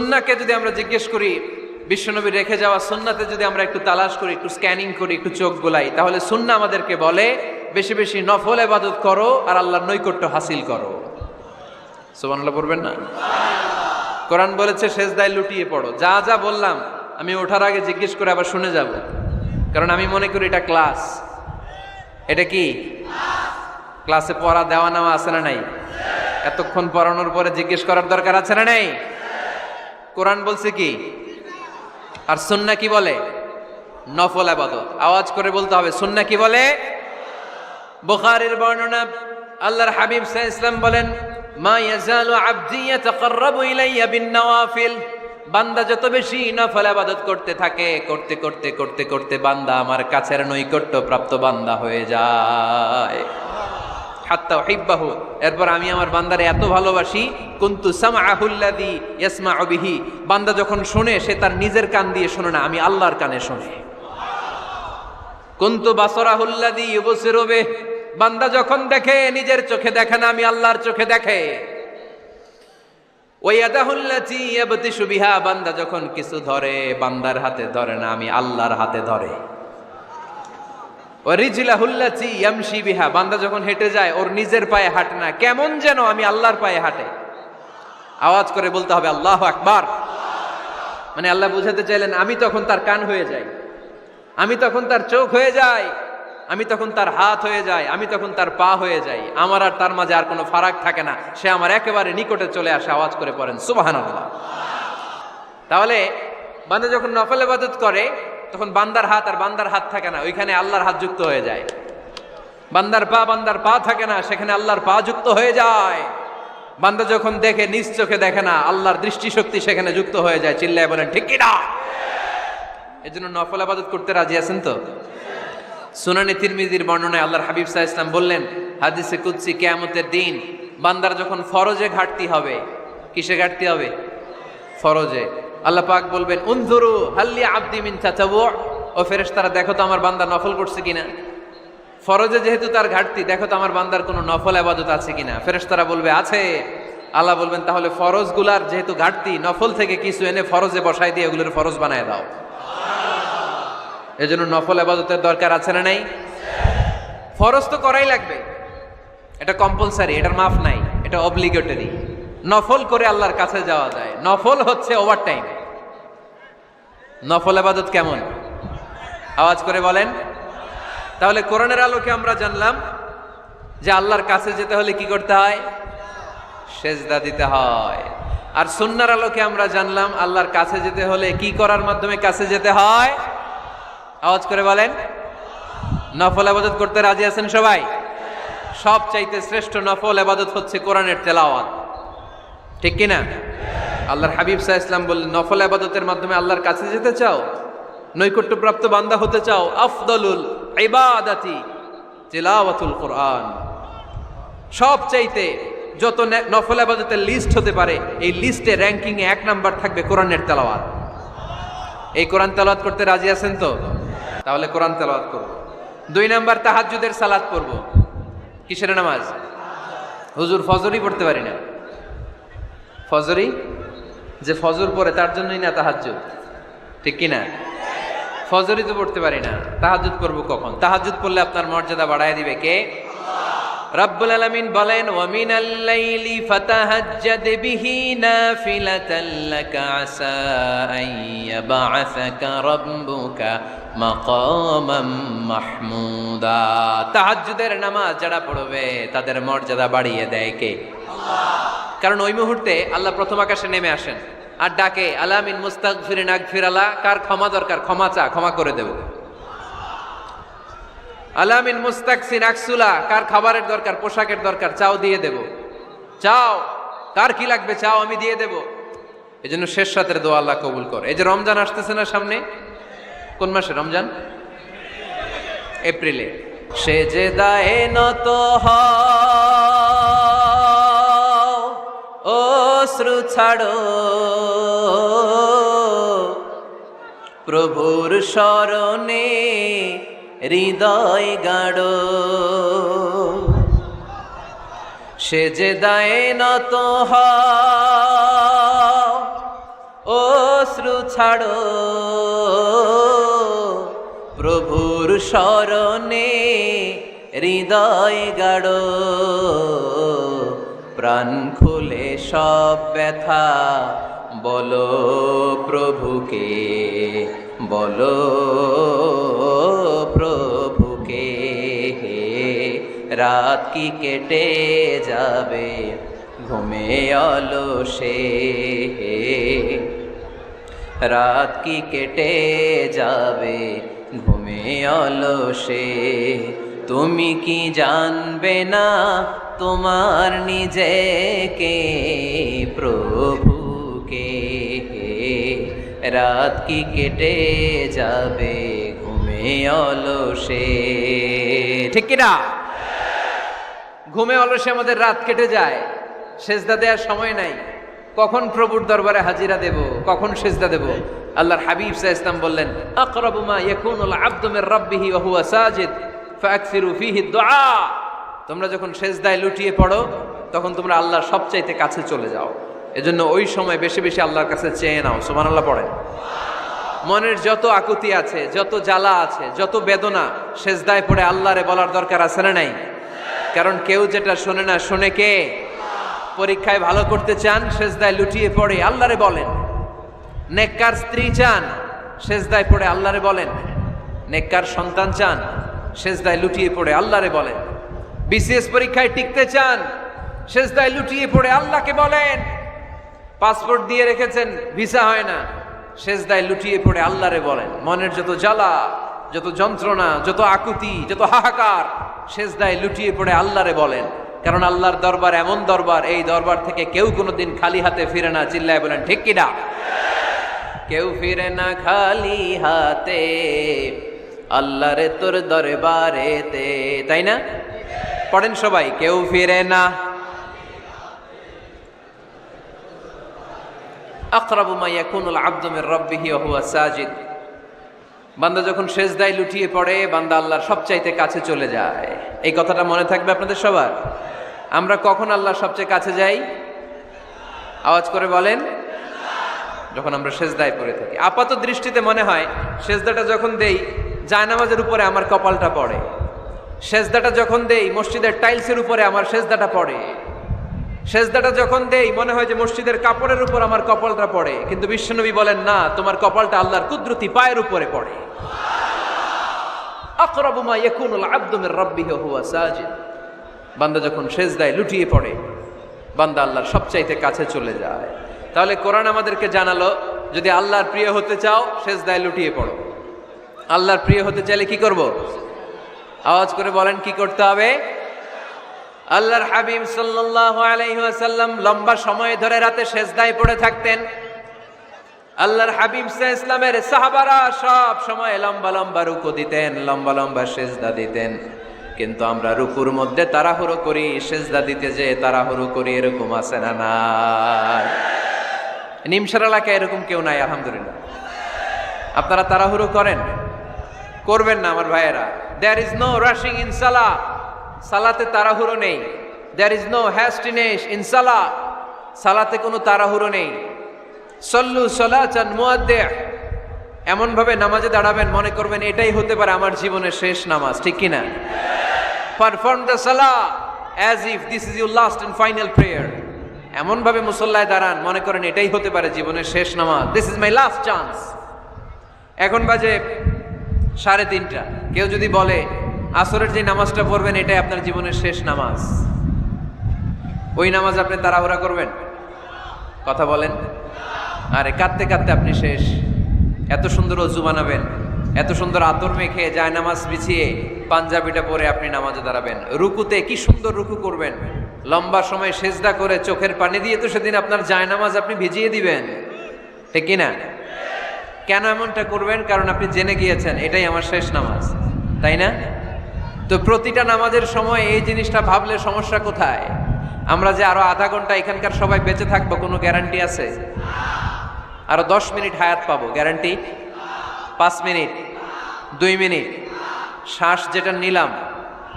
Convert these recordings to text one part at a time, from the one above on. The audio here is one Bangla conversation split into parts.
সুন্নাহকে যদি আমরা জিজ্ঞেস করি, বিশ্বনবী রেখে যাওয়া সুন্নাতে যদি আমরা একটু তালাশ করি, একটু স্ক্যানিং করি, একটু চোখ গোলাই, তাহলে সুন্নাহ আমাদেরকে বলে বেশি বেশি নফল ইবাদত করো আর আল্লাহর নৈকট্য হাসিল করো। সুবহানাল্লাহ পড়বেন না? কোরআন বলেছে সেজদায় লুটিয়ে পড়ো। যা যা বললাম আমি ওঠার আগে জিজ্ঞেস করে আবার শুনে যাব, কারণ আমি মনে করি এটা ক্লাস। এটা কি ক্লাসে পড়া দেওয়া নেওয়া আছে না নাই? এতক্ষণ পড়ানোর পরে জিজ্ঞেস করার দরকার আছে না নাই? কোরআন বলছে কি আর সুন্নাহ কি বলে? নফল ইবাদত। আওয়াজ করে বলতে হবে সুন্নাহ কি বলে? বুখারীর বর্ণনা, আল্লাহর হাবিব সাল্লাল্লাহু আলাইহি ওয়াসাল্লাম বলেন, মা ইয়াজালু আবদি ইয়াতাকাররাবু ইলাইয়া বিন নওয়াফিল, বান্দা যত বেশি নফল ইবাদত করতে থাকে, করতে করতে করতে করতে বান্দা আমার কাছের নৈকট্য প্রাপ্ত বান্দা হয়ে যায়। হাত্তা উহিব্বাহু, এরপর আমি আমার বান্দারে এত ভালোবাসি, কুনতু সামআহুল্লাযী ইয়াসমাউ বিহি, বান্দা যখন শুনে সে তার নিজের কান দিয়ে শুনে না, আমি আল্লাহর কানে শুনে। কুনতু বাসরাহুল্লাযী ইউবসিরু বিহি, বান্দা যখন দেখে নিজের চোখে দেখে না, আমি আল্লাহর চোখে দেখে। ওয়ায়াদাহুল্লাতী ইয়াবতিশু বিহা, বান্দা যখন কিছু ধরে বান্দার হাতে ধরে না, আমি আল্লাহর হাতে ধরে। ওয়ারিজলাহুল্লাতী ইয়ামশি বিহা, বান্দা যখন হেঁটে যায় ওর নিজের পায়ে হাঁটে না, কেমন যেন আমি আল্লাহর পায়ে হাঁটে। আওয়াজ করে বলতে হবে আল্লাহু আকবার। মানে আল্লাহ বুঝাতে চাইলেন আমি তখন তার কান হয়ে যাই, আমি তখন তার চোখ হয়ে যাই, আমি তখন তার হাত হয়ে যাই, আমি তখন তার পা হয়ে যাই। আমার আর তার মাঝে আর কোনো ফারাক থাকে না, সে আমার একেবারে নিকটে চলে আসে। আওয়াজ করে পড়েন সুবহানাল্লাহ। তাহলে বান্দা যখন নফল ইবাদত করে তখন বান্দার হাত আর বান্দার হাত থাকে না, ওইখানে আল্লাহর হাত যুক্ত হয়ে যায়। বান্দার পা থাকে না, সেখানে আল্লাহর পা যুক্ত হয়ে যায়। বান্দা যখন দেখে নিজ চোখে দেখে না, আল্লাহর দৃষ্টিশক্তি সেখানে যুক্ত হয়ে যায়। চিল্লায় বলেন ঠিক কি না? এজন্য নফল ইবাদত করতে রাজি আছেন তো? সুনানে তিরমিজির বর্ণনায় আল্লাহর হাবিব সাল্লাল্লাহু আলাইহি ওয়াসাল্লাম বললেন, হাদিসে কুদসি, কিয়ামতের দিন বান্দার যখন ফরজে ঘাটতি হবে, কিসে ঘাটতি হবে? ফরজে। আল্লাহ পাক বলবেন, উনজুরু হাল্লি আবদি মিন তাতাওয়ু, ও ফেরেশতারা দেখো তো আমার বান্দা নফল করছে কিনা। ফরজে যেহেতু তার ঘাটতি, দেখো তো আমার বান্দার কোনো নফল ইবাদত আছে কিনা। ফেরেশতারা বলবে আছে। আল্লাহ বলবেন তাহলে ফরজগুলার যেহেতু ঘাটতি, নফল থেকে কিছু এনে ফরজে বসাই দিয়ে এগুলোর ফরজ বানায় দাও। এজন্য নফল ইবাদতের দরকার আছে না নাই? ফরজ তো করাই লাগবে, এটা কম্পালসারি, এটার মাফ নাই, এটা অব্লিগেটরি। নফল করে আল্লাহর কাছে যাওয়া যায়। নফল হচ্ছে ওভারটাইম। নফল ইবাদত কেমন? আওয়াজ করে বলেন। তাহলে কোরআনের আলোকে আমরা জানলাম যে আল্লাহর কাছে যেতে হলে কি করতে হয়? সেজদা দিতে হয়। আর সুন্নাহর আলোকে আমরা জানলাম আল্লাহর কাছে যেতে হলে কি করার মাধ্যমে কাছে যেতে হয়? আওয়াজ করে বলেন। নফল ইবাদত করতে রাজি আছেন সবাই? সবচাইতে শ্রেষ্ঠ নফল ইবাদত হচ্ছে কোরআনের তেলাওয়াত, ঠিক কি না? আল্লাহর হাবিব সাল্লাল্লাহু আলাইহি ওয়াসাল্লাম বললেন, নফল ইবাদতের মাধ্যমে আল্লাহর কাছে যেতে চাও, নৈকট্যপ্রাপ্ত বান্দা হতে চাও, আফদলুল ইবাদাতি তিলাওয়াতুল কোরআন। সবচাইতে যত নফল ইবাদতের লিস্ট হতে পারে, এই লিস্টে র্যাঙ্কিং এ 1 নাম্বার থাকবে কোরআনের তেলাওয়াত। এই কোরআন তেলাওয়াত করতে রাজি আছেন তো? তাহলে কোরআন তেলাওয়াত করব। 2 নাম্বার তাহাজ্জুদের সালাত পড়ব। কিসের নামাজ? হুজুর ফজরই পড়তে পারি না। ফজরই যে ফজর পড়ে তার জন্যই না তাহাজ্জুদ, ঠিক কি না? ফজরই তো পড়তে পারি না, তাহাজ্জুদ করব কখন? তাহাজ্জুদ পড়লে আপনার মর্যাদা বাড়ায় দিবে কে? রব্বুল আলামিন বলেন, ওয়া মিনাল লাইলি ফাতাহাজ্জাদ বিহি নাফিলাতাল লাকা আসা আইয়াবআসাকা রাব্বুকা মাকামাম মাহমুদা। তাহাজ্জুদের নামাজ যারা পড়বে তাদের মর্যাদা বাড়িয়ে দেয় কে? আল্লাহ। কারণ ওই মুহূর্তে আল্লাহ প্রথম আকাশে নেমে আসেন আর ডাকে, আলা মিন মুস্তাগফিরিন আগফিরালা, কার ক্ষমা দরকার ক্ষমা চা, ক্ষমা করে দেব। আলা মিন মুস্তাকসিন আকসুলা, কার খাবারের দরকার পোশাকের দরকার চাও দিয়ে দেব। চাও, কার কি লাগবে চাও আমি দিয়ে দেব। এজন্য শেষ রাতের দোয়া আল্লাহ কবুল করে। এই যে রমজান আসতেছে না সামনে, কোন মাসে রমজান? এপ্রিলে। সেজদায়ে নত হও, অশ্রু ছাড়ো, প্রভুর শরণে হৃদয় গাড়ো। সেজদায়ে নত হও, অশ্রু ছাড়ো, প্রভুর শরণে হৃদয় গাড়ো, প্রাণ খুলে সব ব্যথা বলো প্রভুকে, বলো প্রভুকে। রাত কি কেটে যাবে ঘুমে অলসে, রাত কি কেটে যাবে ঘুমে অলসে। তুমি কি জানবে না তোমার নিজেকে প্রভুকে, রাত কি কেটে যাবে ঘুমে অলসে। ঠিক কিনা? ঘুমে অলসে আমাদের রাত কেটে যায়, সেজদা দেওয়ার সময় নাই। কখন প্রভুর দরবারে হাজিরা দেব, কখন সেজদা দেব? আল্লাহর হাবিব সাল্লাল্লাহু আলাইহি ওয়াসাল্লাম বললেন, আকরাবু মা ইয়াকুনুল আবদু মির রাব্বিহি ওয়া হুয়া সাজিদ ফাকসিরু ফীহি দুআ। তোমরা যখন সেজদায় লুটিয়ে পড়ো তখন তোমরা আল্লাহর সবচাইতে কাছে চলে যাও। এজন্য ওই সময় বেশি বেশি আল্লাহর কাছে চেয়ে নাও। সুবহানাল্লাহ পড়েন। মনের যত আকুতি আছে, যত জ্বালা আছে, যত বেদনা, সেজদায় পড়ে আল্লাহরে বলার দরকার আছে না নাই? কারণ কেউ যেটা শোনে না, শোনে কে? পরীক্ষায় ভালো করতে চান, সেজদায় লুটিয়ে পড়ে আল্লাহরে বলেন। নেককার স্ত্রী চান, সেজদায় পড়ে আল্লাহরে বলেন। নেককার সন্তান চান, সেজদায় লুটিয়ে পড়ে আল্লাহরে বলেন। বিসিএস পরীক্ষায় টিকতে চান, সেজদায় লুটিয়ে পড়ে আল্লাহকে বলেন। পাসপোর্ট দিয়ে রেখেছেন, ভিসা হয় না, সেজদায় লুটিয়ে পড়ে আল্লাহরে বলেন। মনের যত জ্বালা, যত যন্ত্রণা, যত আকুতি, যত হাহাকার, সেজদায় লুটিয়ে পড়ে আল্লাহরে বলেন। কারণ আল্লাহর দরবার এমন দরবার, এই দরবার থেকে কেউ কোনোদিন খালি হাতে ফিরে না। চিল্লায় বলেন ঠিক কিনা? কেউ ফিরে না খালি হাতে আল্লাহরে তোর দরবারেতে, তাই না? পড়েন সবাই, কেউ ফিরে না। আকরাবু মা ইয়াকুনুল আবদু মির রাব্বিহি ওয়া হুয়া সাজিদ। বান্দা যখন সেজদায় লুটিয়ে পড়ে, বান্দা আল্লাহর সবচাইতে কাছে চলে যায়। এই কথাটা মনে থাকবে আপনাদের সবার। আমরা কখন আল্লাহর সবচেয়ে কাছে যাই? আওয়াজ করে বলেন। যখন আমরা সেজদায় পড়ে থাকি। আপাত দৃষ্টিতে মনে হয় সেজদাটা যখন দেই জায়নামাজের উপরে আমার কপালটা পড়ে, সেজদাটা যখন দেই মসজিদের টাইলসের উপরে আমার সেজদাটা পড়ে, সেজদাটা যখন দেই মনে হয় যে মসজিদের কাপড়ের উপর আমার কপালটা পড়ে। কিন্তু বিশ্বনবী বলেন না, তোমার কপালটা আল্লাহর কুদরতি পায়ের উপরে পড়ে। আকরাবু মা ইয়াকুনুল আবদু মির রাব্বিহি ওয়া হুয়া সাজিদ। বান্দা যখন সেজদায় লুটিয়ে পড়ে, বান্দা আল্লাহর সবচাইতে কাছে চলে যায়। তাহলে কোরআন আমাদেরকে জানালো, যদি আল্লাহর প্রিয় হতে চাও সেজদায় লুটিয়ে পড়ো। আল্লাহর প্রিয় হতে চাইলে কি করব? আওয়াজ করে বলেন, কি করতে হবে? আল্লাহর হাবিব সাল্লাল্লাহু আলাইহি ওয়াসাল্লাম লম্বা সময় ধরে রাতে সেজদায় পড়ে থাকতেন। আল্লাহর হাবিব সাল্লাল্লাহু আলাইহি ওয়াসাল্লামের সাহাবারা সব সময় লম্বা লম্বা রুকু দিতেন, লম্বা লম্বা সেজদা দিতেন। কিন্তু আমরা রুকুর মধ্যে তাড়াহুড়ো করি, সেজদা দিতে যে তাড়াহুড়ো করি, এরকম আছে না নাই? নিমসার এলাকায় এরকম কেউ নাই আলহামদুলিল্লাহ। আপনারা তাড়াহুড়ো করেন? করবেন না আমার ভাইয়েরা। There is no rushing in সালাহ। সালাতে তাড়াহুড়ো নেই। There is no hastiness in সালাহ। সালাতে কোনো তাড়াহুড়ো নেই। সল্লু সালাতান মুআদ্দিহ। এমন ভাবে নামাজে দাঁড়াবেন মনে করবেন এটাই হতে পারে আমার জীবনের শেষ নামাজ, ঠিক কিনা? Perform the salah as if this is your last and final prayer. এমন ভাবে মুসল্লায় দাঁড়ান মনে করেন এটাই হতে পারে জীবনের শেষ নামাজ। This is my last chance. এখন বাজে 3:30। কেউ যদি বলে আসরের যে নামাজটা পড়বেন এটাই আপনার জীবনের শেষ নামাজ, ওই নামাজ আপনি তাড়াহুড়া করবেন? কথা বলেন। আরে কাঁদতে কাঁদতে আপনি শেষ। এত সুন্দর ওযু বানাবেন, এত সুন্দর আতর মেখে জায়নামাজ বিছিয়ে পাঞ্জাবিটা পরে আপনি নামাজে দাঁড়াবেন। রুকুতে কি সুন্দর রুকু করবেন, লম্বা সময় সেজদা করে চোখের পানি দিয়ে তো সেদিন আপনার জায়নামাজ আপনি ভিজিয়ে দিবেন, ঠিক কিনা? কেন এমনটা করবেন? কারণ আপনি জেনে গিয়েছেন এটাই আমার শেষ নামাজ, তাই না? তো প্রতিটা নামাজের সময় এই জিনিসটা ভাবলে সমস্যা কোথায়? আমরা যে আরো আধা ঘন্টা এখানকার সবাই বেঁচে থাকবো কোনো গ্যারান্টি আছে? আরো 10 মিনিট হায়াত পাবো, গ্যারান্টি? 5 মিনিট, 2 মিনিট, শ্বাস যেটা নিলাম,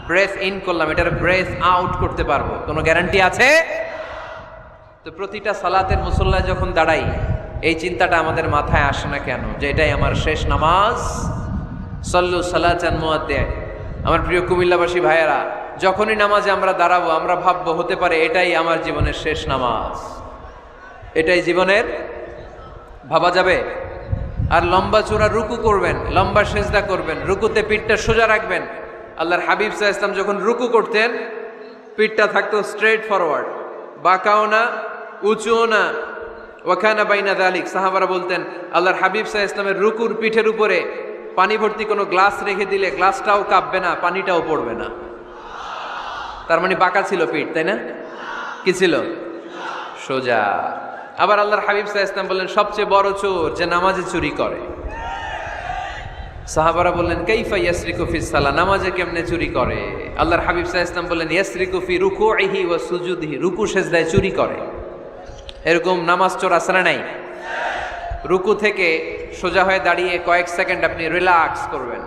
ব্রেথ ইন করলাম, এটার ব্রেথ আউট করতে পারবো, কোনো গ্যারান্টি আছে? তো প্রতিটা সালাতের মুসল্লায় যখন দাঁড়াই এই চিন্তাটা আমাদের মাথায় আসে না কেন যে এটাই আমার শেষ নামাজ? সল্লু সালাতান মুআদ্দিয়া। আমার প্রিয় কুমিল্লাবাসী ভাইয়েরা, যখনই নামাজে আমরা দাঁড়াবো আমরা ভাববো হতে পারে এটাই আমার জীবনের শেষ নামাজ, এটাই জীবনের, ভাবা যাবে? আর লম্বা চূড়া রুকু করবেন, লম্বা সেজদা করবেন, রুকুতে পিঠটা সোজা রাখবেন। আল্লাহর হাবিব সাল্লাল্লাহু আলাইহি ওয়াসাল্লাম যখন রুকু করতেন পিঠটা থাকতো স্ট্রেট ফরওয়ার্ড, বাঁকাও না উঁচুও না। ওয়াকানা বাইনা যালিক। সাহাবারা বলতেন আল্লাহর হাবিব সাল্লাল্লাহু আলাইহি ওয়াসাল্লামের রুকুর পিঠের উপরে পানি ভর্তি কোনো গ্লাস রেখে দিলে গ্লাসটাও কাঁপবে না, পানিটাও পড়বে না। তার মানে বাঁকা ছিল পিঠ, তাই না? কি ছিল? সোজা। আবার আল্লাহর হাবিব সাল্লাল্লাহু আলাইহি ওয়াসাল্লাম বললেন সবচেয়ে বড় চোর যে নামাজে চুরি করে। সাহাবারা বললেন কাইফা ইয়াসরিকু ফিস সালাহ, নামাজে কেমনে চুরি করে? আল্লাহর হাবিব সাল্লাল্লাহু আলাইহি ওয়াসাল্লাম বললেন ইয়াসরিকু ফি রুকুইহি ওয়া সুজুদিহি, রুকু সেজদায় চুরি করে। এরকম নামাজ চোর আছে না নাই? রুকু থেকে সোজা হয়ে দাঁড়িয়ে কয়েক সেকেন্ড আপনি রিল্যাক্স করবেন।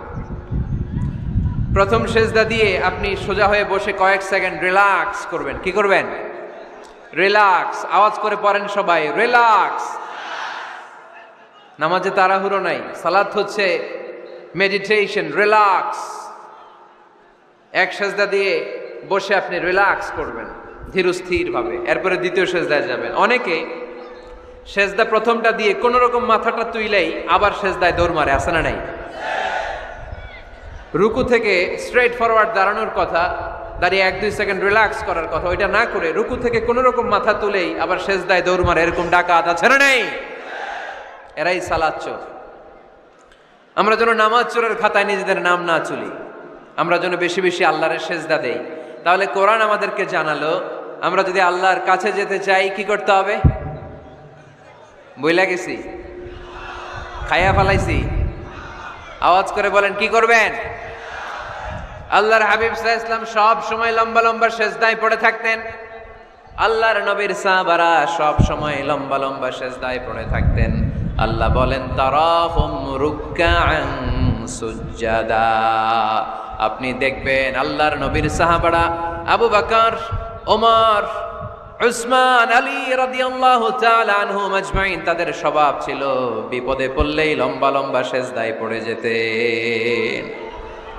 প্রথম সেজদা দিয়ে আপনি সোজা হয়ে বসে কয়েক সেকেন্ড রিল্যাক্স করবেন। কি করবেন? রিল্যাক্স। আওয়াজ করে পড়েন সবাই, রিল্যাক্স। নামাজে তাড়াহুড়ো নাই, সালাত হচ্ছে মেডিটেশন, রিল্যাক্স। এক সেজদা দিয়ে বসে আপনি রিল্যাক্স করবেন ধীরস্থির ভাবে, এরপরে দ্বিতীয় সেজদায় যাবেন। অনেকে সেজদা প্রথমটা দিয়ে কোন রকম মাথাটা তুইলেই আবার সেজদায় দৌড় মারে, আছে না নাই? রুকু থেকে স্ট্রেট ফরওয়ার্ড দাঁড়ানোর কথা, দাঁড়িয়ে 1-2 সেকেন্ড রিল্যাক্স করার কথা, ওইটা না করে রুকু থেকে কোন রকম মাথা তুলেই আবার সেজদায় দৌড় মারে, এরকম ডাকাত আছে না নাই? এরাই সালাত চোর। আমরা যেন নামাজ চোরের খাতায় নিজেদের নাম না চুলি, আমরা যেন বেশি বেশি আল্লাহর সেজদা দেই। তাহলে কোরআন আমাদেরকে জানালো আমরা যদি আল্লাহর কাছে যেতে চাই কি করতে হবে? বইলা গেছি, খাইয়া ফেলাইছি? আওয়াজ করে বলেন কি করবেন? আল্লাহর হাবিব সাল্লাল্লাহু আলাইহি ওয়াসাল্লাম সব সময় লম্বা লম্বা সেজদায় পড়ে থাকতেন। আল্লাহর নবীর সাহাবারা সব সময় লম্বা লম্বা সেজদায় পড়ে থাকতেন। আল্লাহ বলেন তারাহুম রুকআন সুজদা। আপনি দেখবেন আল্লাহর নবীর সাহাবারা আবু বকর, ওমর, উসমান, আলী রাদিয়াল্লাহু তাআলা আনহুম আজমাইন, তাদের স্বভাব ছিল বিপদে পড়লেই লম্বা লম্বা সেজদায় পড়ে যেতেন।